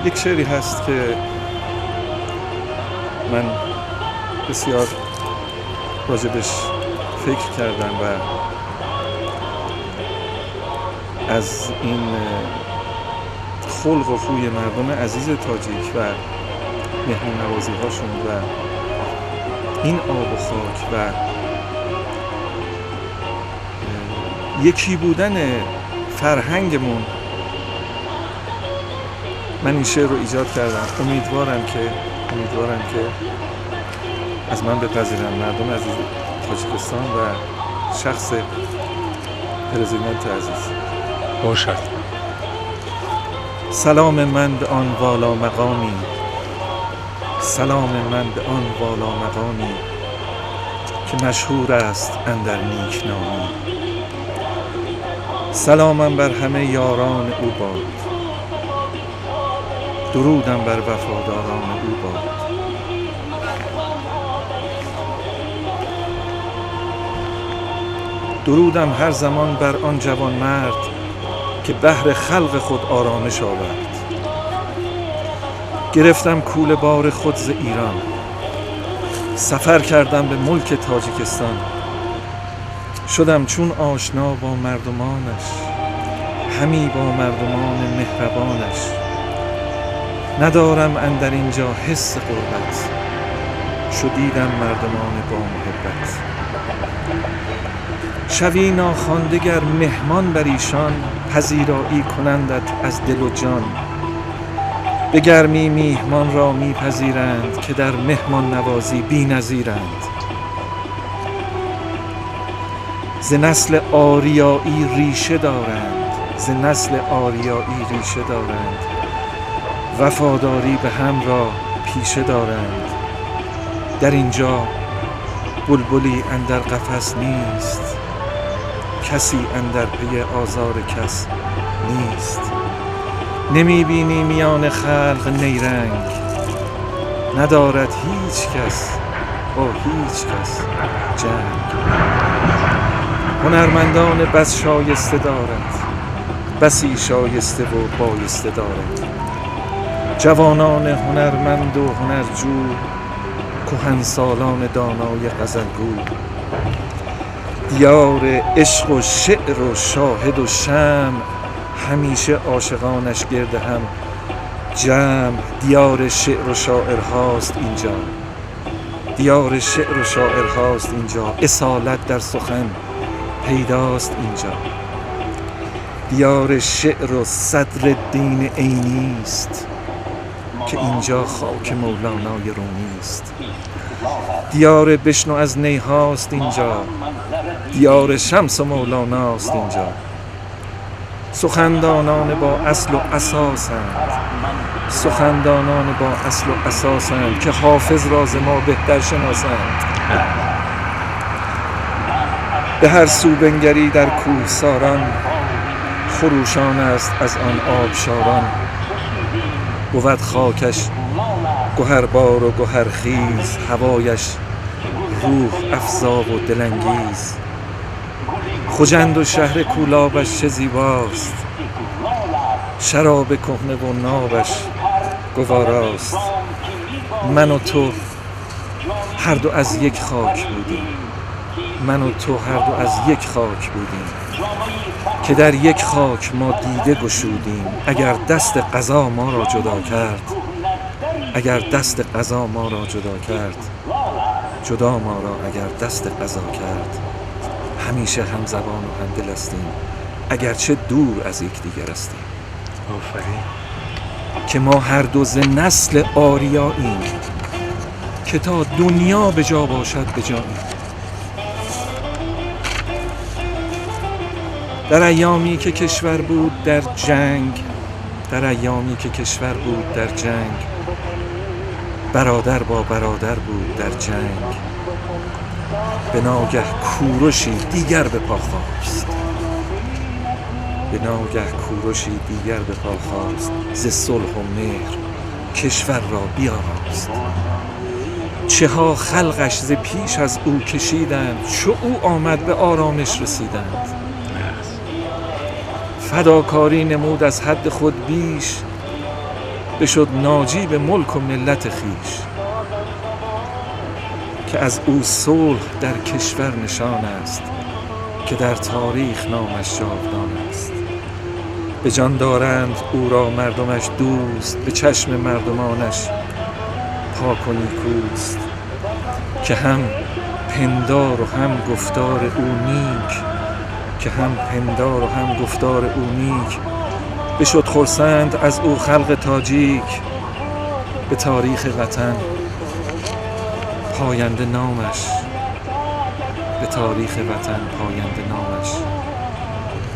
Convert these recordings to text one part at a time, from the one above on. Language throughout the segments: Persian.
یک شعری هست که من بسیار راجبش فکر کردم و از این خلق و خوی مردم عزیز تاجیک و مهمون نوازی هاشون و این آب و خاک و یکی بودن فرهنگمون، من این شعر رو ایجاد کردم. امیدوارم که از من بپذیرن مردم عزیز تاجیکستان و شخص پرزیدنت عزیز. باشد. سلام من به آن والا مقامی، سلام من به آن والا مقامی که مشهور است اندر نیک نامی. سلامم بر همه یاران او باد، درودم بر وفاداران او باد. درودم هر زمان بر آن جوان مرد که بهر خلق خود آرامش آورد. گرفتم کوله بار خود ز ایران، سفر کردم به ملک تاجیکستان. شدم چون آشنا با مردمانش، همی با مردمان مهربانش. ندارم اندر اینجا حس غربت، شدیدم مردمان با محبت. شوی ناخوانده گر مهمان بر ایشان، پذیرایی کنندت از دل و جان. به گرمی میهمان را میپذیرند که در مهمان نوازی بی‌نظیرند. ز نسل آریایی ریشه دارند، ز نسل آریایی ریشه دارند. وفاداری به هم را پیشه دارند. در اینجا بلبلی اندر قفس نیست، کسی اندر پی آزار کس نیست. نمی بینی میان خلق نیرنگ، ندارد هیچ کس با هیچ کس جنگ. هنرمندان بس شایسته دارد، بسی شایسته و بایسته دارد. جوانان هنرمند و هنرجو، کهنسالان دانای غزلگو. دیار عشق و شعر و شاهد و شمع، همیشه عاشقانش گرد هم جمع. دیار شعر و شاعر هاست اینجا، دیار شعر و شاعر هاست اینجا. اصالت در سخن پیداست اینجا. دیار شعر و صدر دین عینی است، که اینجا خاک مولانای رومی است. دیار بشنو از نی هاست اینجا، دیار شمس و مولاناست اینجا. سخندانان با اصل و اساسند، سخندانان با اصل و اساسند، که حافظ راز ما بهتر شناسند. به هر سو بنگری در کوهساران، خروشان است از آن آبشاران. بود خاکش گهربار و گهرخیز، هوایش روح افزا و دلانگیز. خجند و شهر کولابش چه زیباست، شراب کهنه و نابش گواراست. من و تو هر دو از یک خاک بودیم، من و تو هر دو از یک خاک بودیم، که در یک خاک ما دیده گشودیم. اگر دست قضا ما را جدا کرد، اگر دست قضا ما را جدا کرد، جدا ما را اگر دست قضا کرد. همیشه هم زبان و هم دل هستیم، اگرچه دور از یکدیگر هستیم. آفرین. که ما هر دو ز نسل آریاییم، که تا دنیا به جا باشد به جاییم. در ایامی که کشور بود در جنگ، در ایامی که کشور بود در جنگ، برادر با برادر بود در جنگ. به ناگه کوروشی دیگر به پا خاست، به ناگه کوروشی دیگر به پا خاست. ز صلح و مهر کشور را بیاراست. چه ها خلقش ز پیش از او کشیدند، چو او آمد به آرامش رسیدند. فداکاری نمود از حد خود بیش، بشد ناجی به ملک و ملت خویش. که از او صلح در کشور نشان است، که در تاریخ نامش جاودان است. به جان دارند او را مردمش دوست، به چشم مردمانش پاک و نیکوست. که هم پندار و هم گفتار او نیک، که هم پندار و هم گفتار او نیک. بشد خرسند از او خلق تاجیک، به تاریخ وطن پاینده نامش، به تاریخ وطن پاینده نامش.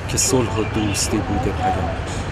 که صلح و دوستی بوده پیامش.